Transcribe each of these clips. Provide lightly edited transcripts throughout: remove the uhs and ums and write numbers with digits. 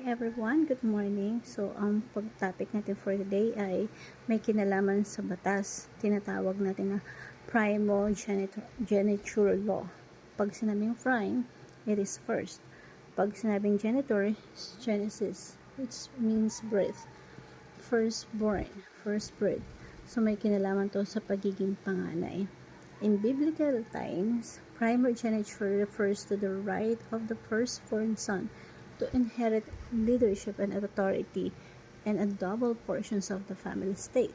everyone, good morning. So, ang pag-topic natin for today ay may kinalaman sa batas. Tinatawag natin na primogeniture law. Pag sinabing prime, it is first. Pag sinabing genitor, Genesis, which means birth. Firstborn, firstbred. So, may kinalaman to sa pagiging panganay. In biblical times, primogeniture refers to the right of the firstborn son to inherit leadership and authority and a double portions of the family estate.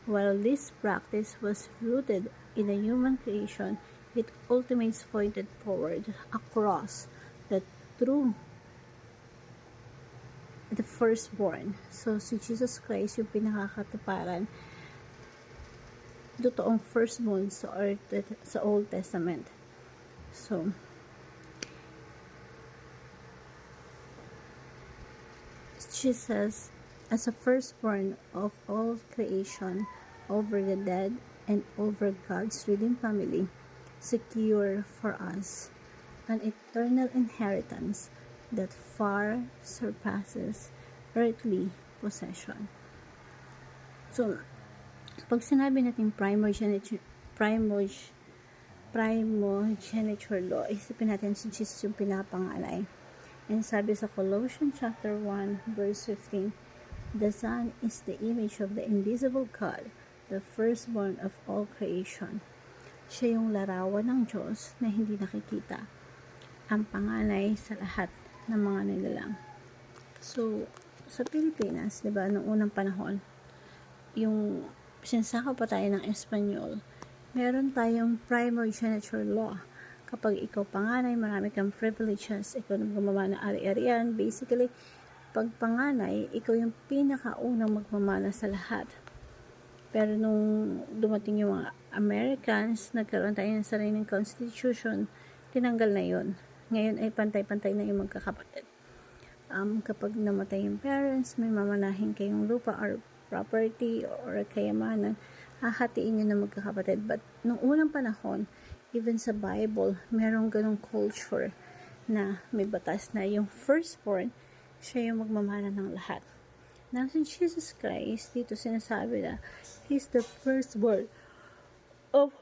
While this practice was rooted in the human creation, it ultimately pointed forward across the through the firstborn. So, si Jesus Christ yung pinakakatuparan totoong firstborn sa Old Testament. So, Jesus, as a firstborn of all creation, over the dead and over God's redeemed family, secure for us an eternal inheritance that far surpasses earthly possession. So, pag sinabi natin primogeniture law, isipin natin si Jesus yung pinapangalay. And sabi sa Colossians chapter 1 verse 15, the Son is the image of the invisible God, the firstborn of all creation. Siya yung larawan ng Diyos na hindi nakikita, ang panganay sa lahat ng mga nilalang. So, sa Pilipinas, diba, noong unang panahon, yung sinsaka pa tayo ng Espanyol, meron tayong primogeniture law. Kapag ikaw panganay, marami kang privileges, ikaw na magmamana ari-arian. Basically, pag panganay, ikaw yung pinakaunang magmamana sa lahat. Pero nung dumating yung mga Americans, nagkaroon tayo ng sariling constitution, tinanggal na yun. Ngayon ay pantay-pantay na yung magkakapatid. Kapag namatay yung parents, may mamanahin kayong lupa or property or kayamanan, hahatiin nyo na magkakapatid. But nung unang panahon, even sa Bible, merong ganong culture na may batas na yung firstborn, siya yung magmamana ng lahat. Now, si Jesus Christ, dito sinasabi na, He's the firstborn of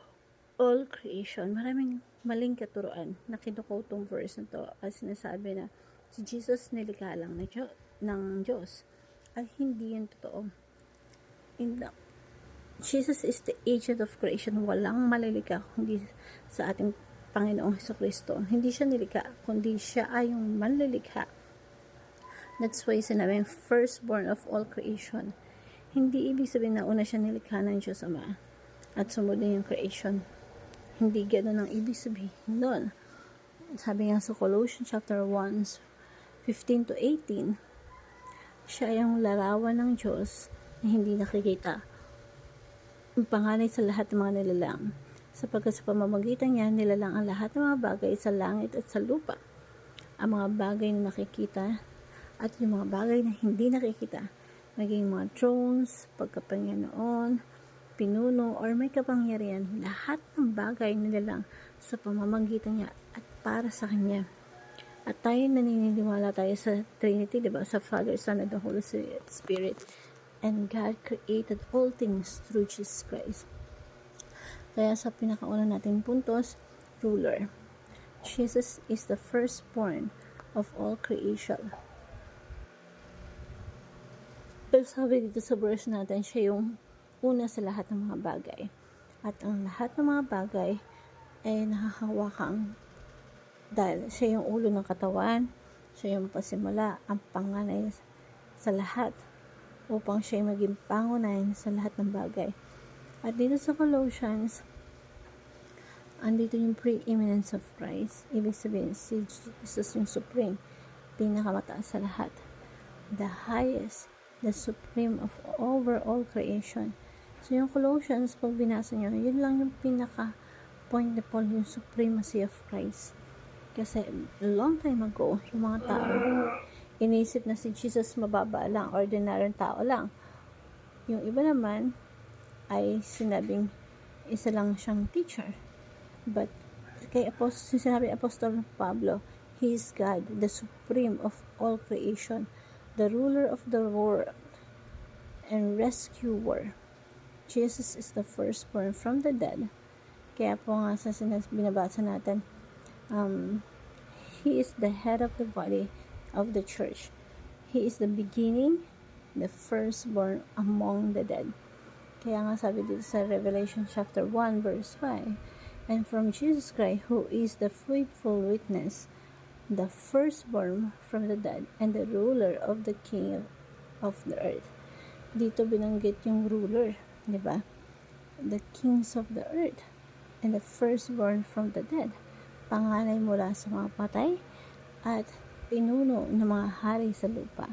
all creation. Maraming maling katuruan na kinuko tong verse na to at sinasabi na si Jesus nilikha lang ng Diyos. At hindi yun totoo. Jesus is the agent of creation. Walang malilikha kundi sa ating Panginoong Hesukristo. Hindi siya nilikha, kundi siya ay yung manlilikha. That's why sinabing firstborn of all creation. Hindi ibig sabihin na una siya nilikha ng Diyos Ama at sumunod yung creation. Hindi gano'n ang ibig sabihin doon. Sabi nga sa Colossians chapter 1, 15 to 18, siya yung larawan ng Diyos na hindi nakikita. Ang panganay sa lahat ng mga nilalang, sapagkat sa pamamagitan niya nilalang ang lahat ng mga bagay sa langit at sa lupa. Ang mga bagay na nakikita at yung mga bagay na hindi nakikita, maging mga thrones, pagkapangyarihan, pinuno, or may kapangyarihan, lahat ng bagay nilalang sa pamamagitan niya at para sa Kanya. At tayo naniniwala tayo sa Trinity, diba? Sa Father, Son, and the Holy Spirit. And God created all things through Jesus Christ. Kaya sa pinakauna nating puntos, ruler. Jesus is the firstborn of all creation. Pero sabi dito sa verse natin, siya yung una sa lahat ng mga bagay. At ang lahat ng mga bagay ay nakahawakang dahil siya yung ulo ng katawan, siya yung pasimula, ang panganay sa lahat, upang siya maging pangunahin sa lahat ng bagay. At dito sa Colossians, andito yung preeminence of Christ. Ibig sabihin, si Jesus yung supreme, pinakamataas sa lahat. The highest, the supreme of over all creation. So yung Colossians, pag binasa nyo, yun lang yung pinaka-point na Paul, yung supremacy of Christ. Kasi long time ago, yung mga tao, inisip na si Jesus mababa lang, ordinaryong tao lang. Yung iba naman ay sinabing isa lang siyang teacher. But kay sinabi Apostol Pablo, He is God, the supreme of all creation, the ruler of the world, and rescuer. Jesus is the firstborn from the dead. Kaya po nga sa binabasa natin, He is the head of the body of the church. He is the beginning, the firstborn among the dead. Kaya nga sabi dito sa Revelation chapter 1 verse 5, and from Jesus Christ, who is the faithful witness, the firstborn from the dead, and the ruler of the king of the earth. Dito binanggit yung ruler, di ba? The kings of the earth, and the firstborn from the dead. Panganay mula sa mga patay, at pinuno ng mga hari sa lupa.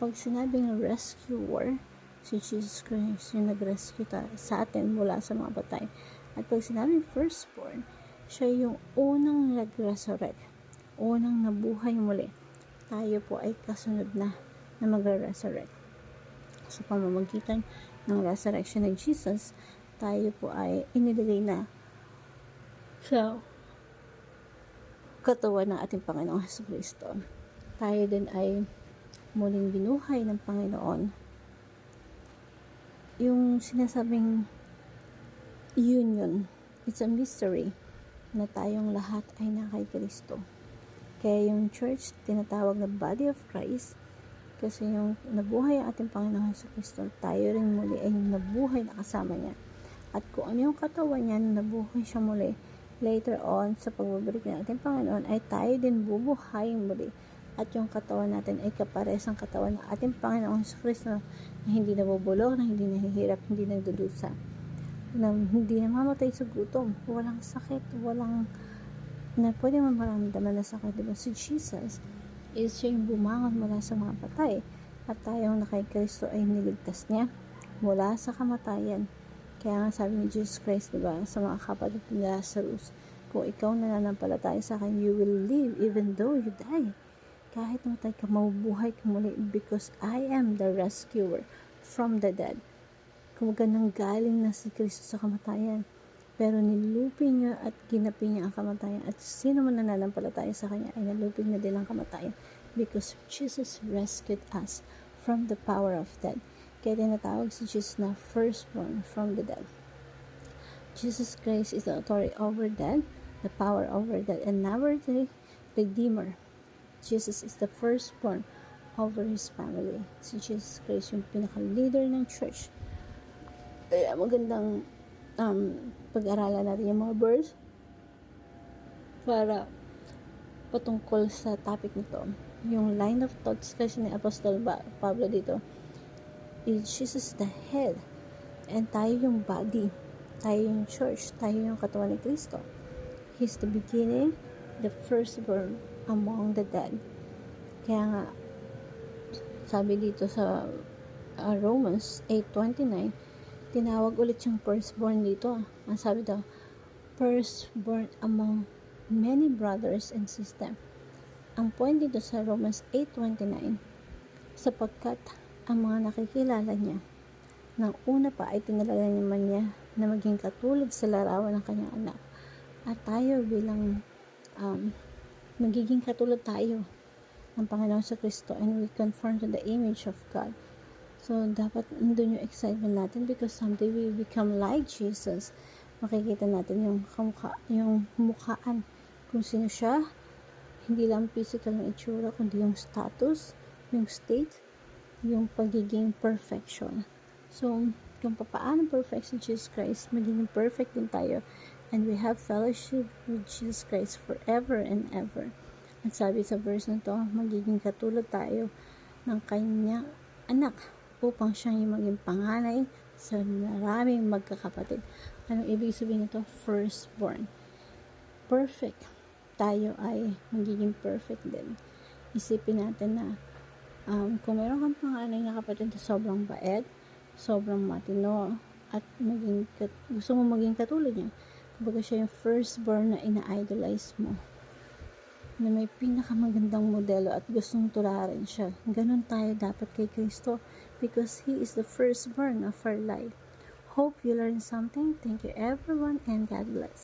Pag sinabing rescuer, si Jesus Christ yung nag-rescue sa atin mula sa mga patay. At pag sinabing firstborn, siya yung unang nag-resurrect, unang nabuhay muli. Tayo po ay kasunod na mag-resurrect. Sa pamamagitan ng resurrection ng Jesus, tayo po ay inilagay na sa katawan ng ating Panginoong Jesucristo. Tayo din ay muling binuhay ng Panginoon. Yung sinasabing union, it's a mystery na tayong lahat ay na kay Kristo. Kaya yung church, tinatawag na body of Christ, kasi yung nabuhay ang ating Panginoong Jesucristo, tayo rin muli ay nabuhay na kasama niya. At kung ano yung katawan niya, nabuhay siya muli, later on, sa pagbabalik ng ating Panginoon, ay tayo din bubuhayin muli. At yung katawan natin ay kapares ang katawan ng ating Panginoong Jesucristo na hindi nabubulok, na hindi nahihirap, hindi nagdudusa, na hindi namamatay sa gutom, walang sakit, walang na pwede maramdaman na sakit. Diba? Si Jesus is siya yung bumangon mula sa mga patay, at tayong na kay Kristo ay niligtas niya mula sa kamatayan. Kaya nga sabi ni Jesus Christ, diba, sa mga kapatid ni Lazarus, kung ikaw nananampalataya sa akin, you will live even though you die. Kahit namatay ka, mabubuhay ka muli, because I am the rescuer from the dead. Kumaga nang galing na si Kristo sa kamatayan, pero nilupin niya at ginapin niya ang kamatayan, at sino man nananampalataya sa kanya ay nalupin na din ang kamatayan, because Jesus rescued us from the power of death. Kaya tinatawag si Jesus na firstborn from the dead. Jesus Christ is the authority over death, the power over death, and our Redeemer. Jesus is the firstborn over His family. Si Jesus Christ yung pinaka-leader ng church. Kaya magandang pag-aralan natin yung mga verse para patungkol sa topic nito. Yung line of thoughts kasi ni Apostle Pablo dito, is Jesus the head, and tayo yung body, tayo yung church, tayo yung katawan ni Kristo. He's the beginning, the firstborn among the dead. Kaya nga sabi dito sa Romans 8:29, tinawag ulit yung firstborn dito. Ang sabi daw, firstborn among many brothers and sisters. Ang point dito sa Romans 8:29, sapagkat ang mga nakikilala niya nang una pa ay tinalaga naman niya na maging katulad sa larawan ng kanyang anak. At tayo bilang magiging katulad tayo ng Panginoon sa Kristo, and we conform to the image of God. So, dapat nandun yung excitement natin, because someday we become like Jesus. Makikita natin yung mukhaan, kung sino siya, hindi lang physical na itsura, kundi yung status, yung state, yung pagiging perfection. So, kung paano perfect si Jesus Christ, magiging perfect din tayo, and we have fellowship with Jesus Christ forever and ever. At sabi sa verse na to, magiging katulad tayo ng kanyang anak, upang siya yung maging panganay sa maraming magkakapatid. Anong ibig sabihin nito? Firstborn. Perfect. Tayo ay magiging perfect din. Isipin natin na kung meron kang panganay na kapatid na sobrang bait, sobrang matino, at gusto mo maging katulad niya, kumbaga siya yung firstborn na ina-idolize mo, na may pinakamagandang modelo at gustong tularan siya. Ganun tayo dapat kay Kristo, because He is the firstborn of our life. Hope you learned something. Thank you everyone, and God bless.